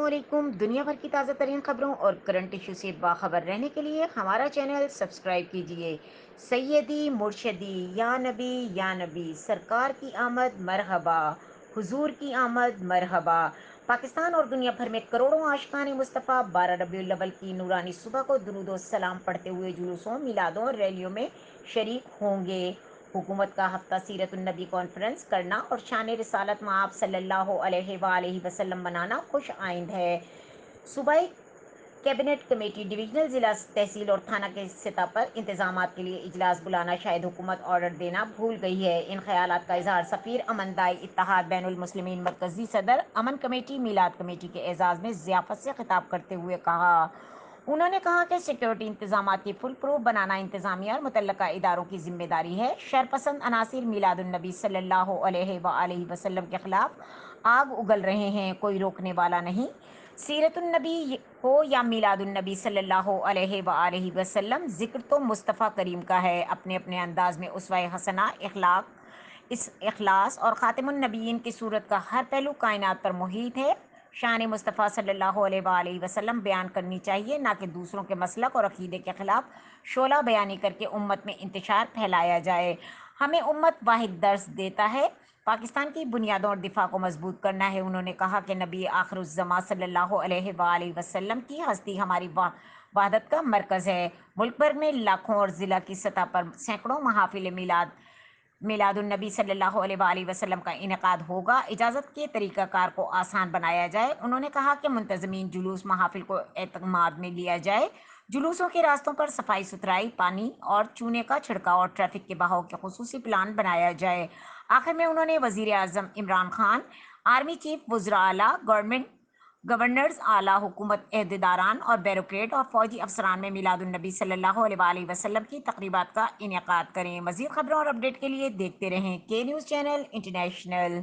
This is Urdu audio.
علیکم۔ دنیا بھر کی تازہ ترین خبروں اور کرنٹ ایشو سے باخبر رہنے کے لیے ہمارا چینل سبسکرائب کیجیے۔ سیدی مرشدی یا نبی سرکار کی آمد مرحبا، حضور کی آمد مرحبا۔ پاکستان اور دنیا بھر میں کروڑوں عاشقان مصطفیٰ 12 ربیع الاول کی نورانی صبح کو درود و سلام پڑھتے ہوئے جلوسوں، میلادوں اور ریلیوں میں شریک ہوں گے۔ حکومت کا ہفتہ سیرت النبی کانفرنس کرنا اور شان رسالت مآب صلی اللہ علیہ وآلہ وسلم منانا خوش آئند ہے۔ صوبائی کیبنٹ کمیٹی ڈویژنل، ضلع، تحصیل اور تھانہ کے سطح پر انتظامات کے لیے اجلاس بلانا شاید حکومت آرڈر دینا بھول گئی ہے۔ ان خیالات کا اظہار سفیر امن دائی اتحاد بین المسلمین مرکزی صدر امن کمیٹی میلاد کمیٹی کے اعزاز میں ضیافت سے خطاب کرتے ہوئے کہا۔ انہوں نے کہا کہ سیکیورٹی انتظامات کی فل پروف بنانا انتظامیہ اور متعلقہ اداروں کی ذمہ داری ہے۔ شرپسند عناصر میلاد النبی صلی اللہ علیہ وآلہ وسلم کے خلاف آگ اگل رہے ہیں، کوئی روکنے والا نہیں۔ سیرت النبی ہو یا میلاد النبی صلی اللہ علیہ وآلہ وسلم، ذکر تو مصطفیٰ کریم کا ہے۔ اپنے اپنے انداز میں اسوہ حسنہ، اخلاص اور خاتم النبیین کی صورت کا ہر پہلو کائنات پر محیط ہے۔ شان مصطفیٰ صلی اللہ علیہ وآلہ وسلم بیان کرنی چاہیے، نہ کہ دوسروں کے مسلک اور عقیدے کے خلاف شعلہ بیانی کر کے امت میں انتشار پھیلایا جائے۔ ہمیں امت واحد درس دیتا ہے، پاکستان کی بنیادوں اور دفاع کو مضبوط کرنا ہے۔ انہوں نے کہا کہ نبی آخر الزماں صلی اللہ علیہ وآلہ وسلم کی ہستی ہماری وحدت کا مرکز ہے۔ ملک بھر میں لاکھوں اور ضلع کی سطح پر سینکڑوں محافل میلاد النبی صلی اللہ علیہ وآلہ وسلم کا انعقاد ہوگا۔ اجازت کے طریقہ کار کو آسان بنایا جائے۔ انہوں نے کہا کہ منتظمین جلوس محافل کو اعتماد میں لیا جائے۔ جلوسوں کے راستوں پر صفائی ستھرائی، پانی اور چونے کا چھڑکاؤ اور ٹریفک کے بہاؤ کے خصوصی پلان بنایا جائے۔ آخر میں انہوں نے وزیر اعظم عمران خان، آرمی چیف، وزراء اعلیٰ، گورنرز، اعلیٰ حکومت عہدیداران اور بیوروکریٹ اور فوجی افسران میں میلاد النبی صلی اللہ علیہ وآلہ وسلم کی تقریبات کا انعقاد کریں۔ مزید خبروں اور اپڈیٹ کے لیے دیکھتے رہیں کے نیوز چینل انٹرنیشنل۔